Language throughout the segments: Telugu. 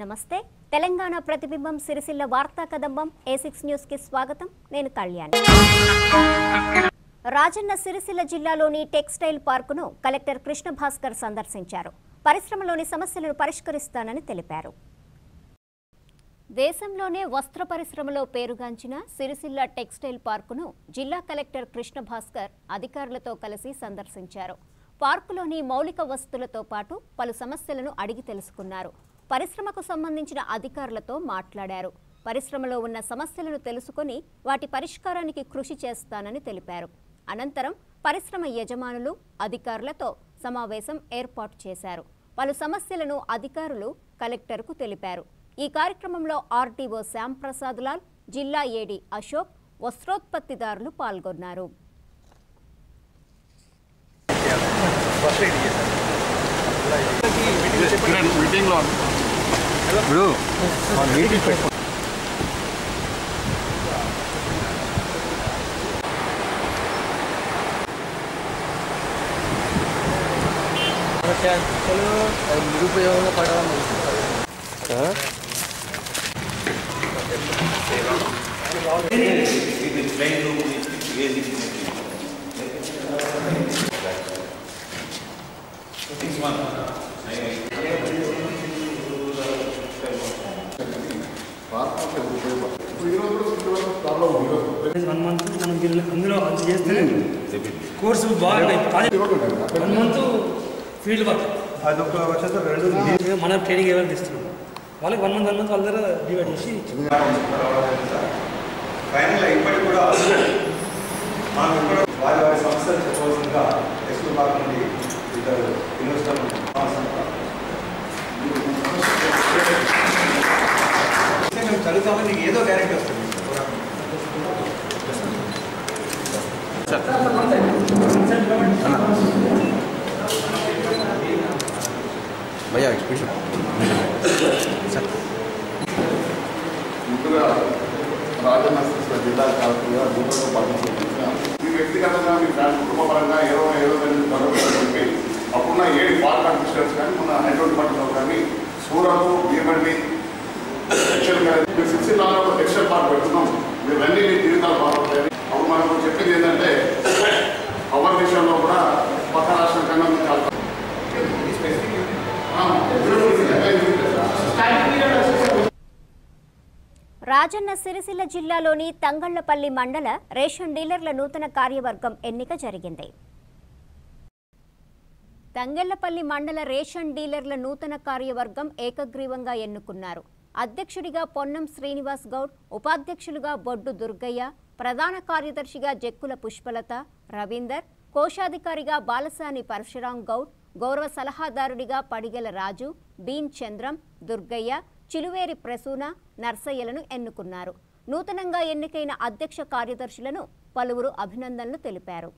నమస్తే తెలంగాణ ప్రతిబింబం సిరిసిల్ల వార్తా కదంబం A6 న్యూస్ కి స్వాగతం నేను కళ్యాణ్ రాజన్న సిరిసిల్ల జిల్లాలోని టెక్స్టైల్ పార్కును కలెక్టర్ కృష్ణ భాస్కర్ సందర్శించారు పరిశ్రమలోని సమస్యలను పరిష్కరిస్తానని తెలిపారు దేశంలోనే వస్త్ర పరిశ్రమలో పేరుగాంచిన సిరిసిల్ల టెక్స్టైల్ పార్కును జిల్లా కలెక్టర్ కృష్ణ భాస్కర్ అధికారులతో కలిసి సందర్శించారు పార్కులోని మౌలిక వసతులతో పాటు పలు సమస్యలను అడిగి తెలుసుకున్నారు పరిశ్రమకు సంబంధించిన అధికారులతో మాట్లాడారు పరిశ్రమలో ఉన్న సమస్యలను తెలుసుకొని వాటి పరిష్కారానికి కృషి చేస్తానని తెలిపారు అనంతరం పరిశ్రమ యజమానులు అధికారులతో సమావేశం ఏర్పాటు చేశారు పలు సమస్యలను అధికారులు కలెక్టర్కు తెలిపారు ఈ కార్యక్రమంలో ఆర్టీఓ శ్యామ్ ప్రసాద్ లాల్ జిల్లా ఏడీ అశోక్ వస్త్రోత్పత్తిదారులు పాల్గొన్నారు నిరుపయోగంగా పడడం అందులో అది చేస్తే కోర్సు బాగా 1 మంత్ ఫీల్డ్ వర్క్ అదొక వచ్చేసి రెండు మన ట్రైనింగ్ ఎవరు ఇస్తున్నాం వాళ్ళకి 1 మంత్ వాళ్ళ దగ్గర డివైడ్ చేసి ఫైనల్ ఇప్పటికి కూడా మనం వారి వారి సంస్థలు చెప్పవలసిందిగా టెక్స్టైల్ పార్క్ నుండి ఇద్దరు ఇన్వెస్టర్లు మేము చదువుతామని నీకు ఏదో గ్యారెంటీ వస్తుంది భయ్యా ఎక్స్ప్రెషన్ ముందుగా రాజన్న సిరిసిల్ల జిల్లా కలెక్టర్గా భూమిలో పనిచేస్తున్నాం మీ వ్యక్తిగతంగా మీ ఫ్యామిలీ కుటుంబపరంగా ఏదో చెప్పి అప్పుడున్న 7 పార్క్ అడ్మినిస్ట్రేటర్స్ కానీ మన హైదరాబాద్ పట్టణంలో కానీ సూరత్ భీమండి సిరిసిల్లాలో ఒక టెక్స్టైల్ పార్క్ పెడుతున్నాం మీరు అన్ని మీ జీవితాలు బాగుంటాయి అప్పుడు మనం చెప్పింది ఏంటంటే పవర్ విషయంలో కూడా పక్క రాష్ట్రం కన్నా మీకు చాలా రాజన్న సిరిసిల్ల జిల్లాలోని తంగళ్లపల్లి మండల రేషన్ డీలర్ల నూతన కార్యవర్గం ఎన్నిక జరిగింది తంగళ్లపల్లి మండల రేషన్ డీలర్ల నూతన కార్యవర్గం ఏకగ్రీవంగా ఎన్నుకున్నారు అధ్యక్షుడిగా పొన్నం శ్రీనివాస్ గౌడ్ ఉపాధ్యక్షులుగా బొడ్డు దుర్గయ్య ప్రధాన కార్యదర్శిగా జక్కుల పుష్పలత రవీందర్ కోశాధికారిగా బాలసాని పరశురాం గౌడ్ గౌరవ సలహాదారుడిగా పడిగెల రాజు బీన్ చంద్రం దుర్గయ్య చిలువేరి ప్రసూన నర్సయ్యలను ఎన్నుకున్నారు నూతనంగా ఎన్నికైన అధ్యక్ష కార్యదర్శులను పలువురు అభినందనలు తెలిపారు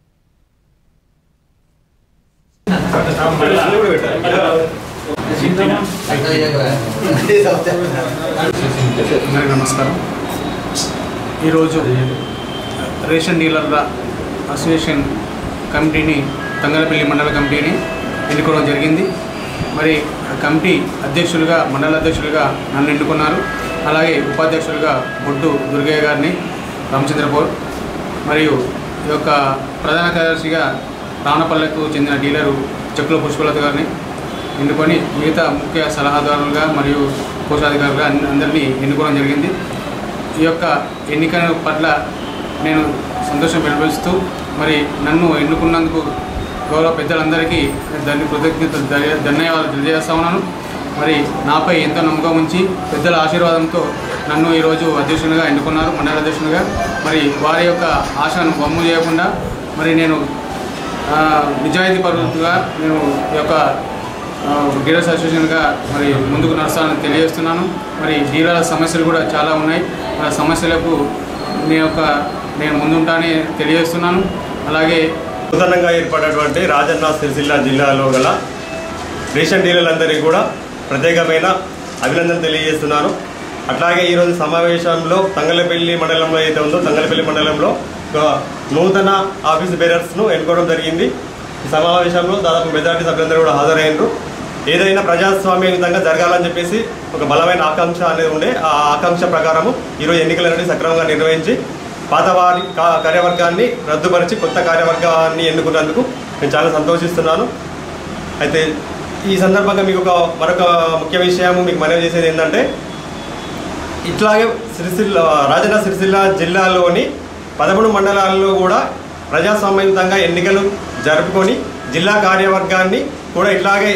నమస్కారం ఈరోజు రేషన్ డీలర్ల అసోసియేషన్ కమిటీని తంగళ్లపల్లి మండల కమిటీని ఎన్నుకోవడం జరిగింది మరి కమిటీ అధ్యక్షులుగా మండల అధ్యక్షులుగా నన్ను ఎన్నుకున్నారు అలాగే ఉపాధ్యక్షులుగా బొడ్డు దుర్గయ్య గారిని రామచంద్రపూర్ మరియు ఈ యొక్క ప్రధాన కార్యదర్శిగా రావణపల్లెకు చెందిన డీలరు చెక్కుల పుష్పలత గారిని ఎన్నుకొని మిగతా ముఖ్య సలహాదారులుగా మరియు కోశాధికారులుగా అందరినీ ఎన్నుకోవడం జరిగింది ఈ యొక్క ఎన్నిక పట్ల నేను సంతోషం వెలువరిస్తూ మరి నన్ను ఎన్నుకున్నందుకు గౌరవ పెద్దలందరికీ కృతజ్ఞతలు ధన్యవాదాలు తెలియజేస్తా ఉన్నాను మరి నాపై ఎంతో నమ్మకం ఉంచి పెద్దల ఆశీర్వాదంతో నన్ను ఈరోజు అధ్యక్షునిగా ఎన్నుకున్నారు మండల అధ్యక్షునిగా మరి వారి యొక్క ఆశను వమ్ము చేయకుండా మరి నేను నిజాయితీ పరుగా నేను ఈ యొక్క డీలర్స్ అసోసియేషన్గా మరి ముందుకు నడుస్తానని తెలియజేస్తున్నాను మరి డీలర్ల సమస్యలు కూడా చాలా ఉన్నాయి ఆ సమస్యలకు నేను ముందుంటానని తెలియజేస్తున్నాను అలాగే నూతనంగా ఏర్పడినటువంటి రాజన్న సిరిసిల్ల జిల్లాలో గల రేషన్ డీలర్లందరికీ కూడా ప్రత్యేకమైన అభినందనలు తెలియజేస్తున్నాను అట్లాగే ఈరోజు సమావేశంలో తంగళ్లపల్లి మండలంలో అయితే ఉందో తంగళ్లపల్లి మండలంలో నూతన ఆఫీస్ బేరర్స్ను ఎన్నుకోవడం జరిగింది ఈ సమావేశంలో దాదాపు మెజార్టీ సభ్యులందరూ కూడా హాజరయ్యారు ఏదైనా ప్రజాస్వామ్యయుతంగా జరగాలని చెప్పేసి ఒక బలమైన ఆకాంక్ష అనేది ఉండే. ఆ ఆకాంక్ష ప్రకారము ఈరోజు ఎన్నికలన్నీ సక్రమంగా నిర్వహించి పాతవారి కార్యవర్గాన్ని రద్దుపరిచి కొత్త కార్యవర్గాన్ని ఎన్నుకున్నందుకు నేను చాలా సంతోషిస్తున్నాను. అయితే ఈ సందర్భంగా మీకు మరొక ముఖ్య విషయము మీకు మనవి చేసేది ఏంటంటే, ఇట్లాగే రాజన్న సిరిసిల్ల జిల్లాలోని 13 మండలాల్లో కూడా ప్రజాస్వామ్యయుతంగా ఎన్నికలు జరుపుకొని జిల్లా కార్యవర్గాన్ని కూడా ఇట్లాగే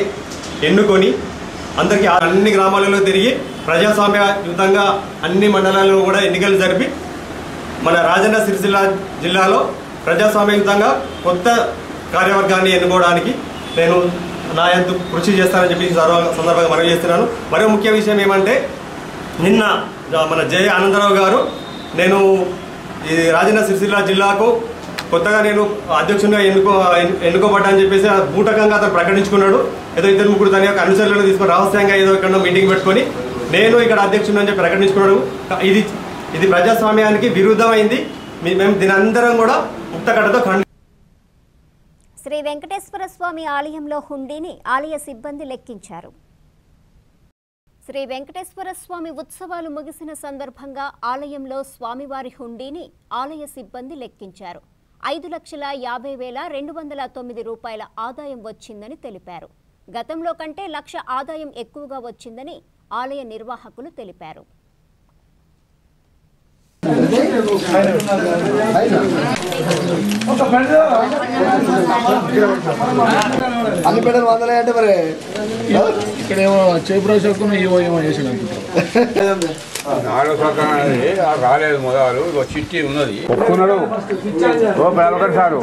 ఎన్నుకొని అందరికీ అన్ని గ్రామాలలో తిరిగి ప్రజాస్వామ్యయుతంగా అన్ని మండలాల్లో కూడా ఎన్నికలు జరిపి మన రాజన్న సిరిసిల్ల జిల్లాలో ప్రజాస్వామ్యయుతంగా కొత్త కార్యవర్గాన్ని ఎన్నుకోవడానికి నేను నా ఎంతో కృషి చేస్తానని చెప్పి సందర్భంగా మనవి చేస్తున్నాను. మరో ముఖ్య విషయం ఏమంటే, నిన్న మన జయ ఆనందరావు గారు నేను ఈ రాజన్న సిరిసిల్ల జిల్లాకు కొత్తగా నేను అధ్యక్షునిగా ఎన్నుకోబడ్డా అని చెప్పేసి బూటకంగా అతను ప్రకటించుకున్నాడు. ఏదో 2-3 తన యొక్క అనుచరులను తీసుకొని రహస్యంగా ఏదో ఇక్కడ మీటింగ్ పెట్టుకొని నేను ఇక్కడ అధ్యక్షుని అని చెప్పి ప్రకటించుకున్నాడు. ఇది ప్రజాస్వామ్యానికి విరుద్ధమైంది. మేము దీని అందరం కూడా ముక్తకట్టతో శ్రీ వెంకటేశ్వర స్వామి ఆలయంలో హుండీని ఆలయ సిబ్బంది లెక్కించారు. శ్రీ వెంకటేశ్వర స్వామి ఉత్సవాలు ముగిసిన సందర్భంగా ఆలయంలో స్వామివారి హుండీని ఆలయ సిబ్బంది లెక్కించారు. 5,50,209 రూపాయల ఆదాయం వచ్చిందని తెలిపారు. గతంలో కంటే 1,00,000 ఆదాయం ఎక్కువగా వచ్చిందని ఆలయ నిర్వాహకులు తెలిపారు. అన్ని పెడలు 100 అంటే మరి ఇక్కడేమో చేపురాశోకం ఏమో చేసాడు అనుకుంటా. రాలేదు మొదలు చిట్టి ఉన్నది ఒప్పుకున్నాడు సారు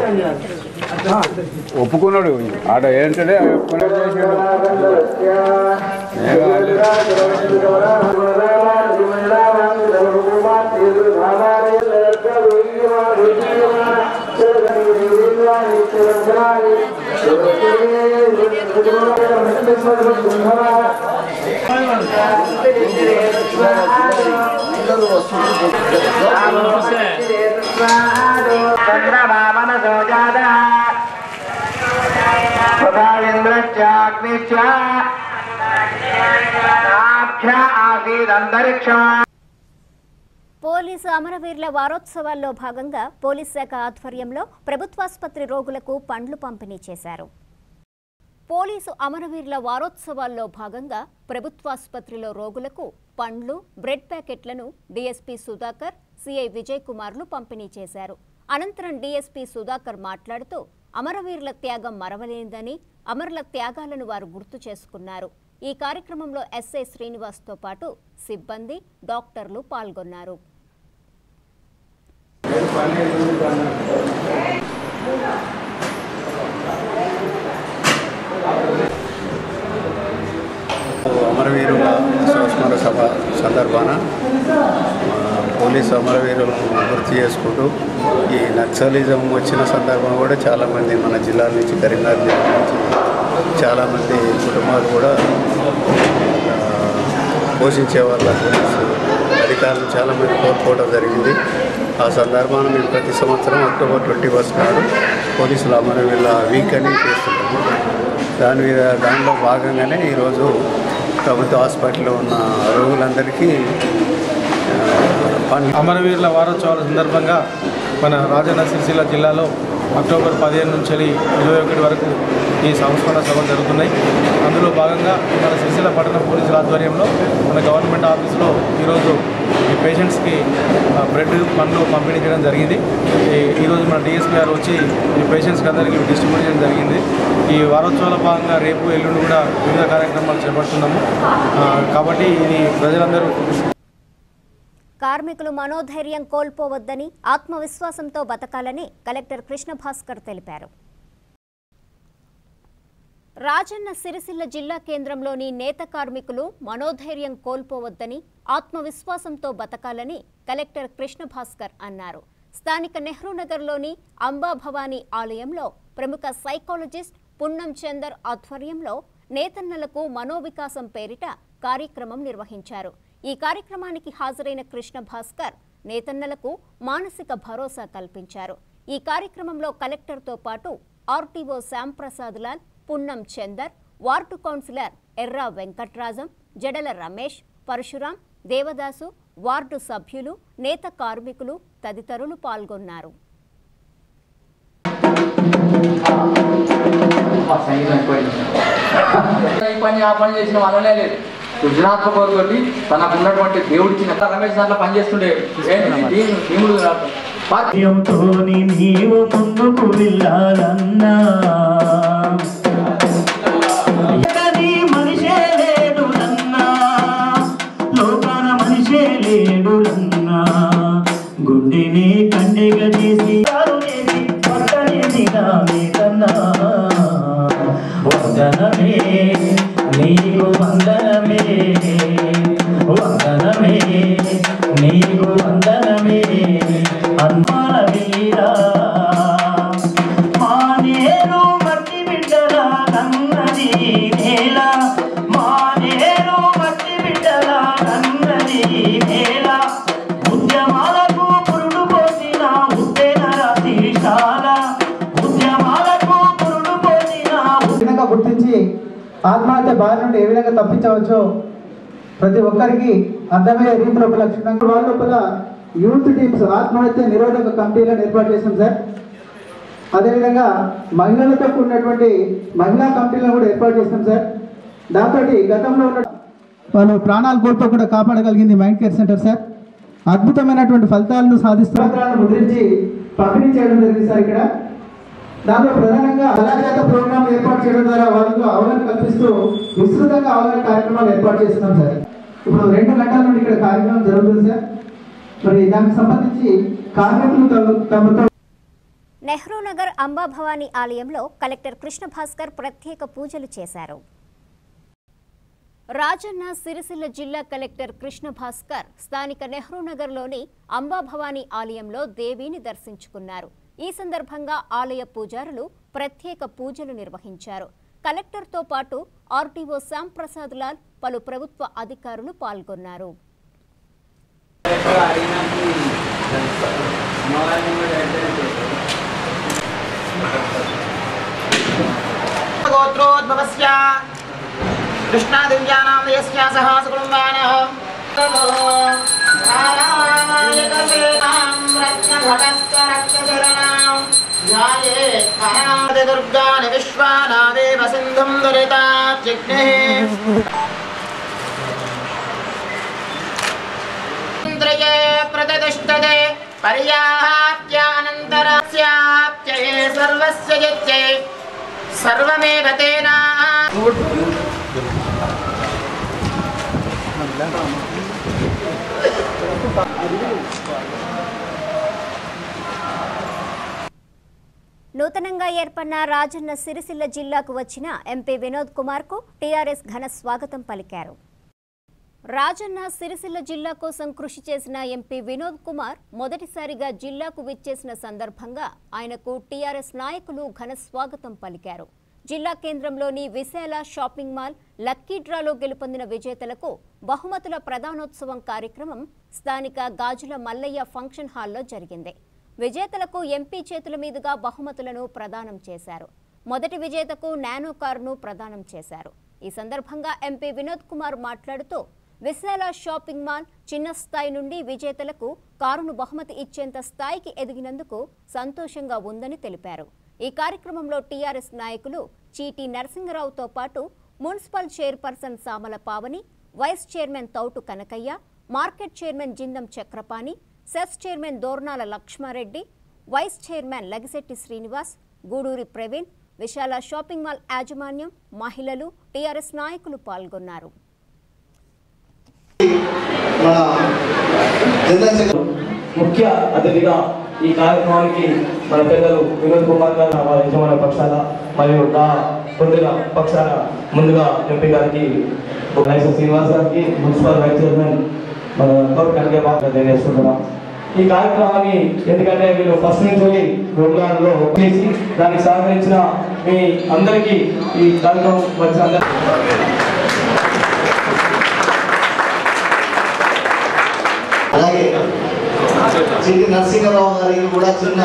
ఒప్పుకున్నాడు ఆడ ఏంటంటే పోలీసు అమరవీరుల వారోత్సవాల్లో భాగంగా పోలీస్ శాఖ ఆధ్వర్యంలో ప్రభుత్వాసుపత్రి రోగులకు పండ్లు పంపిణీ చేశారు. పోలీసు అమరవీరుల వారోత్సవాల్లో భాగంగా ప్రభుత్వాసుపత్రిలో రోగులకు పండ్లు, బ్రెడ్ ప్యాకెట్లను డీఎస్పీ సుధాకర్, సిఐ విజయ్ కుమార్లు పంపిణీ చేశారు. అనంతరం డీఎస్పీ సుధాకర్ మాట్లాడుతూ అమరవీరుల త్యాగం మరవలేనిదని, అమరుల త్యాగాలను వారు గుర్తు చేసుకున్నారు. ఈ కార్యక్రమంలో ఎస్ఐ శ్రీనివాస్తో పాటు సిబ్బంది, డాక్టర్లు పాల్గొన్నారు. అమరవీరుల సంస్మరణ సభ సందర్భాన పోలీసు అమరవీరులను గుర్తు చేసుకుంటూ ఈ నక్సలిజం వచ్చిన సందర్భం కూడా చాలామంది మన జిల్లాల నుంచి, కరీంనగర్ జిల్లా నుంచి చాలామంది కుటుంబాలు కూడా పోషించే వాళ్ళ పోలీసు అధికారులు చాలామంది కోల్పోవడం జరిగింది. ఆ సందర్భాన మేము ప్రతి సంవత్సరం అక్టోబర్ 21 నాడు పోలీసుల అమరవీరుల వీక్ అని చేస్తున్నాము. దానిలో భాగంగానే ఈరోజు ప్రభుత్వ హాస్పిటల్లో ఉన్న రోగులందరికీ అమరవీరుల వారోత్సవాల సందర్భంగా మన రాజన్న సిరిసిల్ల జిల్లాలో అక్టోబర్ 15 నుంచి 21 వరకు ఈ సంస్మరణ సభలు జరుగుతున్నాయి. అందులో భాగంగా మన సిరిసిల్ల పట్టణ పోలీసుల ఆధ్వర్యంలో మన గవర్నమెంట్ ఆఫీస్లో ఈరోజు ఈ పేషెంట్స్కి బ్రెడ్, పండ్లు పంపిణీ చేయడం జరిగింది. ఈరోజు మన డిఎస్పీ గారు వచ్చి ఈ పేషెంట్స్కి అందరికీ డిస్ట్రిబ్యూట్ చేయడం జరిగింది. ఈ వారోత్సవాల భాగంగా రేపు, ఎల్లుండి కూడా వివిధ కార్యక్రమాలు చేపడుతున్నాము. కాబట్టి ఇది ప్రజలందరూ కార్మికులు మనోధైర్యం కోల్పోవద్దని, ఆత్మవిశ్వాసంతో బతకాలని కలెక్టర్ కృష్ణ భాస్కర్ తెలిపారు. రాజన్న సిరిసిల్ల జిల్లా కేంద్రంలోని నేత కార్మికులు మనోధైర్యం కోల్పోవద్దని, ఆత్మవిశ్వాసంతో బతకాలని కలెక్టర్ కృష్ణ భాస్కర్ అన్నారు. స్థానిక నెహ్రూనగర్లోని అంబా భవానీ ఆలయంలో ప్రముఖ సైకాలజిస్ట్ పున్నం చందర్ ఆధ్వర్యంలో నేతన్నలకు మనోవికాసం పేరిట కార్యక్రమం నిర్వహించారు. ఈ కార్యక్రమానికి హాజరైన కృష్ణ భాస్కర్ నేతన్నలకు మానసిక భరోసా కల్పించారు. ఈ కార్యక్రమంలో కలెక్టర్తో పాటు ఆర్టీఓ శ్యాంప్రసాద్ లాల్, పున్నం చందర్, వార్డు కౌన్సిలర్ ఎర్రా వెంకట్రాజం, జడల రమేష్, పరశురాం, దేవదాసు, వార్డు సభ్యులు, నేత కార్మికులు తదితరులు పాల్గొన్నారు. సృజనాత్మకతోటి తనకు ఉన్నటువంటి దేవుడిచ్చిన రమేష్ దాంట్లో పనిచేస్తుండే నీవు ముందుకు వెళ్ళాలన్నా మనిషే లేడు అన్నా లోకాన మనిషే లేడు అన్నా గుండెని కండెగా చేసి పక్కనే కన్నా వందనమే నీకు వందనమే వందనమే నీకు వందనమే అన్మాన వీరా మా నేరు మట్టి బిడ్డలా నన్నది నేల మా నేరు మట్టి బిడ్డలా నన్నది నేల ఉద్యమాలకు పురుడు పోసిన ఉత్తేన రాశిశాల ఉద్యమాలకు పురుడు పోసిన గుర్తించి ఆత్మహత్య బారి నుండి ఏ విధంగా తప్పించవచ్చో ప్రతి ఒక్కరికి అర్థమయ్యే రీతిలో ఒక లక్షణంగా వాళ్ళ లోపల యూత్ టీమ్స్ ఆత్మహత్య నిరోధక కమిటీలను ఏర్పాటు చేశాం సార్. అదేవిధంగా మహిళలతో కూడినటువంటి మహిళా కమిటీలను కూడా ఏర్పాటు చేశాం సార్. దాంతో గతంలో ఉన్న వాళ్ళు ప్రాణాలు కోల్పోకుండా కాపాడగలిగింది మైండ్ కేర్ సెంటర్ సార్. అద్భుతమైనటువంటి ఫలితాలను సాధిస్తూ ముద్రించి పంపిణీ చేయడం జరిగింది సార్. ఇక్కడ దాంట్లో ప్రధానంగా కళాజాత ప్రోగ్రాం ఏర్పాటు చేయడం ద్వారా వాళ్ళకు అవగాహన కల్పిస్తూ విస్తృతంగా అవగాహన కార్యక్రమాలు ఏర్పాటు చేస్తున్నాం సార్. ఇప్పుడు 2 గంటల నుండి ఇక్కడ కార్యక్రమం జరుగుతుంది సార్. మరి దానికి సంబంధించి కార్మికులు తమతో నెహ్రూ నగర్ అంబాభవాని ఆలయంలో కలెక్టర్ కృష్ణ భాస్కర్ ప్రత్యేక పూజలు చేశారు. రాజన్న సిరిసిల్ల జిల్లా కలెక్టర్ కృష్ణ భాస్కర్ స్థానిక నెహ్రూ నగర్లోని అంబాభవాని ఆలయంలో దేవిని దర్శించుకున్నారు. ఈ సందర్భంగా ఆలయ పూజారులు ప్రత్యేక పూజలు నిర్వహించారు. కలెక్టర్తో పాటు ఆర్టీఓ శ్యామ్ ప్రసాద్ లాల్, పలు ప్రభుత్వ అధికారులు పాల్గొన్నారు. దుర్గాని విశ్వానాదేవ సింధుం దరితాజ్ఞే ఇంద్రియే ప్రతిష్టతే పర్యాప్త్యానంతరస్యాప్త్యే సర్వస్య జిత్యే సర్వమేవ తేనా నూతనంగా ఏర్పడిన రాజన్న సిరిసిల్ల జిల్లాకు వచ్చిన ఎంపీ వినోద్ కుమార్ కు టీఆర్ఎస్ ఘన స్వాగతం పలికారు. రాజన్న సిరిసిల్ల జిల్లా కోసం కృషి చేసిన ఎంపీ వినోద్ కుమార్ మొదటిసారిగా జిల్లాకు విచ్చేసిన సందర్భంగా ఆయనకు టీఆర్ఎస్ నాయకులు ఘన స్వాగతం పలికారు. జిల్లా కేంద్రంలోని విశాల షాపింగ్ మాల్ లక్కీ డ్రాలో గెలుపొందిన విజేతలకు బహుమతుల ప్రదానోత్సవం కార్యక్రమం స్థానిక గాజుల మల్లయ్య ఫంక్షన్ హాల్లో జరిగింది. విజేతలకు ఎంపీ చేతుల మీదుగా బహుమతులను ప్రదానం చేశారు. మొదటి విజేతకు నానో కారును ప్రదానం చేశారు. ఈ సందర్భంగా ఎంపీ వినోద్ కుమార్ మాట్లాడుతూ విశాల షాపింగ్ మాల్ చిన్న స్థాయి నుండి విజేతలకు కారును బహుమతి ఇచ్చేంత స్థాయికి ఎదిగినందుకు సంతోషంగా ఉందని తెలిపారు. ఈ కార్యక్రమంలో టీఆర్ఎస్ నాయకులు చీటీ నరసింగరావుతో పాటు municipal chairperson Samala Pavani, vice chairman Toutu Kanakayya, market chairman Jindam Chakrapani, CESS chairman Dornala Lakshmareddy, vice chairman Lagishetti Srinivas, Guduri Praveen, Vishala shopping mall యాజమాన్యం, మహిళలు, టీఆర్ఎస్ నాయకులు పాల్గొన్నారు. ముఖ్య అతిథిగా ఈ కార్యక్రమానికి మన పెద్దలు వినోద్ కుమార్ గారు వారి యజమానుల పక్షాన మరియు నా పొందిన పక్షాన ముందుగా ఎంపీ గారికి లైసెన్స్ శ్రీనివాస్ గారికి, మున్సిపల్ వైస్ చైర్మన్ మన తోట కనకయ్య బాగా తెలియజేస్తున్నాం. ఈ కార్యక్రమాన్ని ఎందుకంటే వీళ్ళు ఫస్ట్ నుంచి ప్రోగ్రాంలో చేసి దానికి సహకరించిన మీ అందరికీ ఈ కార్యక్రమం వచ్చిన అలాగే చిట్టి నరసింహరావు గారికి కూడా చిన్న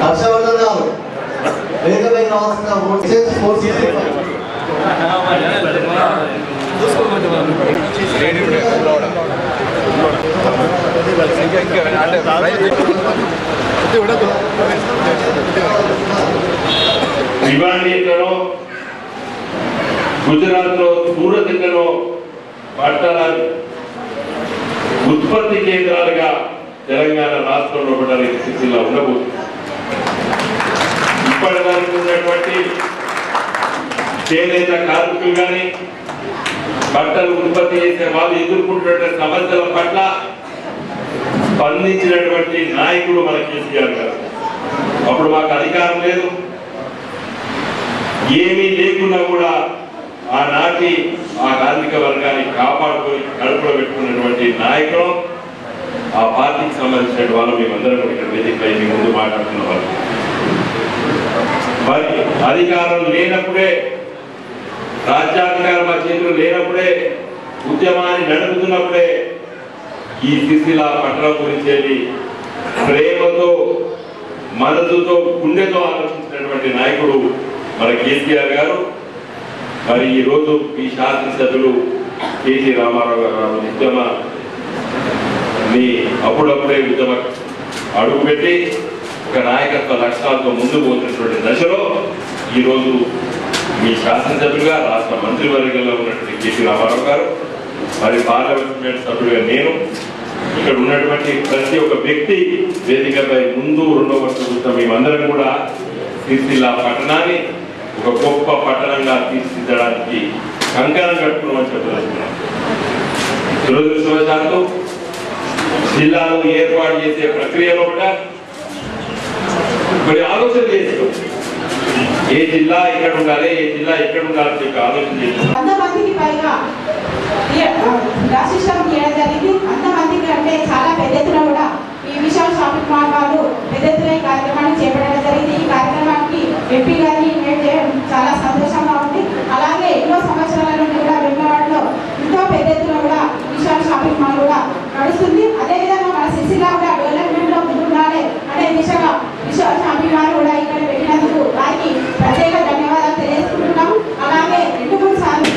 హర్షవర్ధన్ గారు వేగమైన రావాల్సిన ఓట్ చేసి 465. భివానీలో గుజరాత్లో సూరత్లో బట్టల ఉత్పత్తి కేంద్రాలుగా తెలంగాణ రాష్ట్రంలో ఉండడానికి సిరిసిల్ల ఉండబోతుంది. ఇప్పటిదానికి ఉన్నటువంటి చేనేత కార్మికులు కానీ బట్టలు ఉత్పత్తి చేసే వాళ్ళు ఎదుర్కొంటున్న సమస్యల పట్ల స్పందించినటువంటి నాయకుడు మన కేసీఆర్ గారు. అప్పుడు మాకు అధికారం లేదు, ఏమీ లేకున్నా కూడా ఆనాటి ఆ కార్మిక వర్గాన్ని కాపాడుకొని కడుపులో పెట్టుకున్నటువంటి నాయకులు, ఆ పార్టీకి సంబంధించిన వాళ్ళు మేమందరం ఇక్కడ వేదికపై మీ ముందు మాట్లాడుతున్న వాళ్ళు. మరి అధికారం లేనప్పుడే, రాజ్యాధికారం మా చేతులు లేనప్పుడే, ఉద్యమాన్ని నడుపుతున్నప్పుడే ఈ సిరిసిల్ల పట్టణం గురించి ప్రేమతో, మనసుతో, గుండెతో ఆలోచించినటువంటి నాయకుడు మన కేసీఆర్ గారు. మరి ఈరోజు ఈ శాసనసభ్యులు కేసీ రామారావు గారు ఉద్యమాన్ని అప్పుడప్పుడే ఉద్యమ అడుగుపెట్టి ఒక నాయకత్వ లక్ష్యాలతో ముందుకు పోతున్నటువంటి దశలో ఈరోజు మీ శాసనసభ్యులుగా, రాష్ట్ర మంత్రివర్గంలో ఉన్నటువంటి కేసీ రామారావు గారు, మరి పార్లమెంట్ సభ్యులుగా నేను, ఇక్కడ ఉన్నటువంటి ప్రతి ఒక్క వ్యక్తి వేదికపై ముందు రెండో వరుస కూర్చున్న మేమందరం కూడా సిరిసిల్ల పట్టణాన్ని ఒక గొప్ప పట్టణంగా తీర్చిదిద్దడానికి కంకణం కట్టుకున్నామని చెప్పదలుచుకున్నాం. దురదృష్టవశాత్తు జిల్లాను ఏర్పాటు చేసే ప్రక్రియలో కూడా మరి ఆలోచన చేస్తాం, ఏ జిల్లా ఎక్కడ ఉండాలి, ఏ జిల్లా ఎక్కడ ఉండాలని చెప్పి ఆలోచన చేస్తాం. 100 మందికి పైగా రాష్ట్రం చేయడం జరిగింది. 100 మందికి అంటే చాలా పెద్ద ఎత్తున కూడా ఈ విశాల్ షాపింగ్ మాల్ వాళ్ళు పెద్ద ఎత్తున ఈ కార్యక్రమాన్ని చేపట్టడం జరిగింది. ఈ కార్యక్రమానికి ఎంపీ గారిని ఇన్వైట్ చేయడం చాలా సంతోషంగా ఉంది. అలాగే ఎన్నో సంవత్సరాల నుండి కూడా వెంకవాడలో ఎంతో పెద్ద ఎత్తున కూడా విశాల్ షాపింగ్ మాల్ కూడా నడుస్తుంది. అదేవిధంగా మన సిరిసిల్ల కూడా డెవలప్మెంట్ లో ముందుండాలి అనే దిశగా విశాల్ షాపింగ్ మాల్ కూడా ఇక్కడ పెట్టినందుకు వారికి ప్రత్యేక ధన్యవాదాలు తెలియజేసుకుంటున్నాం. అలాగే 2-3 సార్లు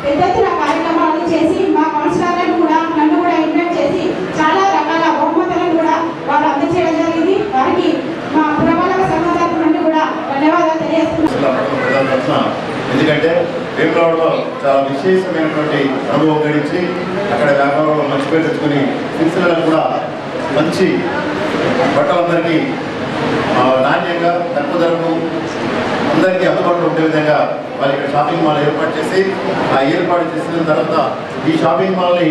పెద్ద ఎత్తున కార్యక్రమాలు చేసి మా కౌన్సిలర్లను కూడా నన్ను కూడా ఇన్వైట్ చేసి చాలా రకాల బహుమతులను కూడా వారు అందజేయడం జరిగింది. వారికి మా పురపాలక సంఘ తరఫు నుండి కూడా ధన్యవాదాలు తెలియజేస్తున్నాం. ఎందుకంటే వేములవాడలో చాలా విశేషమైనటువంటి అనుభవం గడించి అక్కడ వ్యాపారంలో మంచి పేరు తెచ్చుకొని సిరిసిల్లలో కూడా మంచి బట్టలందరికీ నాణ్యంగా తక్కువ ధరకు అందరికీ అందుబాటులో ఉండే విధంగా వాళ్ళు ఇక్కడ షాపింగ్ మాల్ ఏర్పాటు చేసి ఆ ఏర్పాటు చేసిన తర్వాత ఈ షాపింగ్ మాల్ని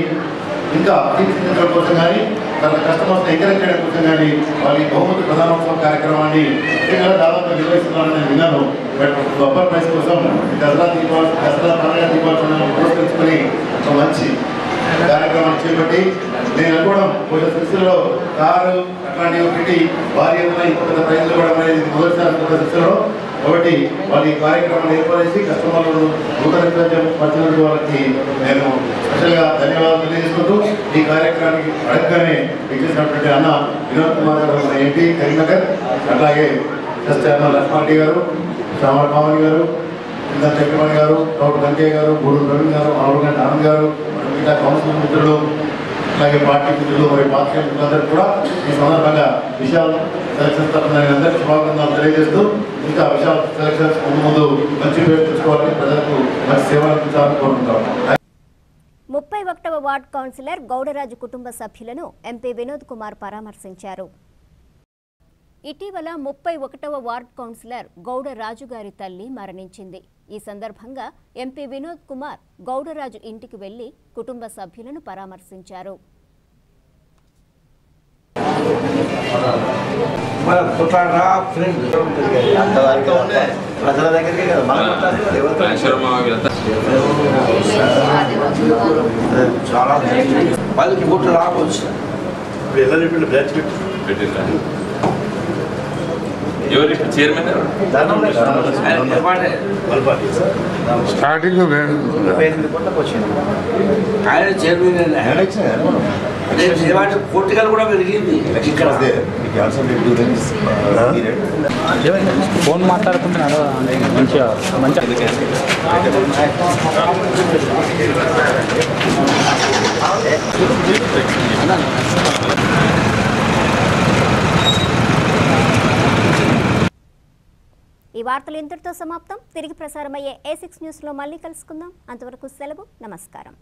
ఇంకా తీర్చిదిద్దడం కోసం కానీ తర్వాత కస్టమర్స్ని ఎంకరేజ్ చేయడం కోసం కానీ వాళ్ళ బహుమతి ప్రధానోత్సవ కార్యక్రమాన్ని ముఖ్యంగా దాదాపు నిర్వహిస్తున్నారని నేను విన్నాను. బట్ బొబ్బర్ ప్రైస్ కోసం దసరా పండుగ దీపావళి పురస్కరించుకొని ఒక మంచి కార్యక్రమాన్ని చేపట్టి నేను అనుకోవడం కొంచెం సిరిసిల్లలో కారు అట్లాంటివి పెట్టి భారీ ఎత్తున ఇంకొక ప్రైజ్లు కూడా అనేది మొదటిసారి అనుకుంటున్న సిరిసిల్లలో. కాబట్టి వాళ్ళు ఈ కార్యక్రమాన్ని ఏర్పాటు చేసి కస్టమర్లను నూతన పరిచినందుకు వాళ్ళకి నేను స్పెషల్గా ధన్యవాదాలు తెలియజేసుకుంటూ ఈ కార్యక్రమానికి అడగగానే ఇచ్చేసినటువంటి అన్న వినోద్ కుమార్ గారు మన ఎంపీ కరీంనగర్, అట్లాగే ట్రస్ట్ చైర్మన్ లక్ష్మారెడ్డి గారు, శ్రావణ పావని గారు, కింద చక్రపాణి గారు, గౌడ్ గంగయ్య గారు, గూడూరు రవీంద్ర గారు, ఆవుగంట ఆనంద్ గారు, మిగతా కౌన్సిలర్ మిత్రులు, అలాగే పార్టీ మిత్రులు, మరి పార్టీ మిత్రులందరూ కూడా ఈ సందర్భంగా విశాల్ సెలక్షన్స్ తరఫున అందరికీ శుభాకాంక్షలు తెలియజేస్తూ ఇంకా విశాల్ సెలక్షన్స్ ముందు మంచి పేరు తెచ్చుకోవాలని, ప్రజలకు మంచి సేవలు అందించాలని కోరుకుంటాం. 31వ వార్డ్ కౌన్సిలర్ గౌడరాజు కుటుంబ సభ్యులను ఎంపీ వినోద్ కుమార్ పరామర్శించారు. ఇటీవల 31వ వార్డ్ కౌన్సిలర్ గౌడరాజు గారి తల్లి మరణించింది. ఈ సందర్భంగా ఎంపీ వినోద్ కుమార్ గౌడరాజు ఇంటికి వెళ్లి కుటుంబ సభ్యులను పరామర్శించారు. చాలా వాళ్ళకి గుట్లు రావచ్చు. ఎవరు ఇప్పుడు చైర్మన్ స్టార్టింగ్ ఆయన చైర్మన్ పొలిటికల్ కూడా పెరిగింది ఇక్కడ ఫోన్ మాట్లాడుకుంటున్నాడు మంచిగా మంచిగా ఈ వార్తలు ఇంతటితో సమాప్తం. తిరిగి ప్రసారమయ్యే A6 న్యూస్లో మళ్ళీ కలుసుకుందాం. అంతవరకు సెలవు. నమస్కారం.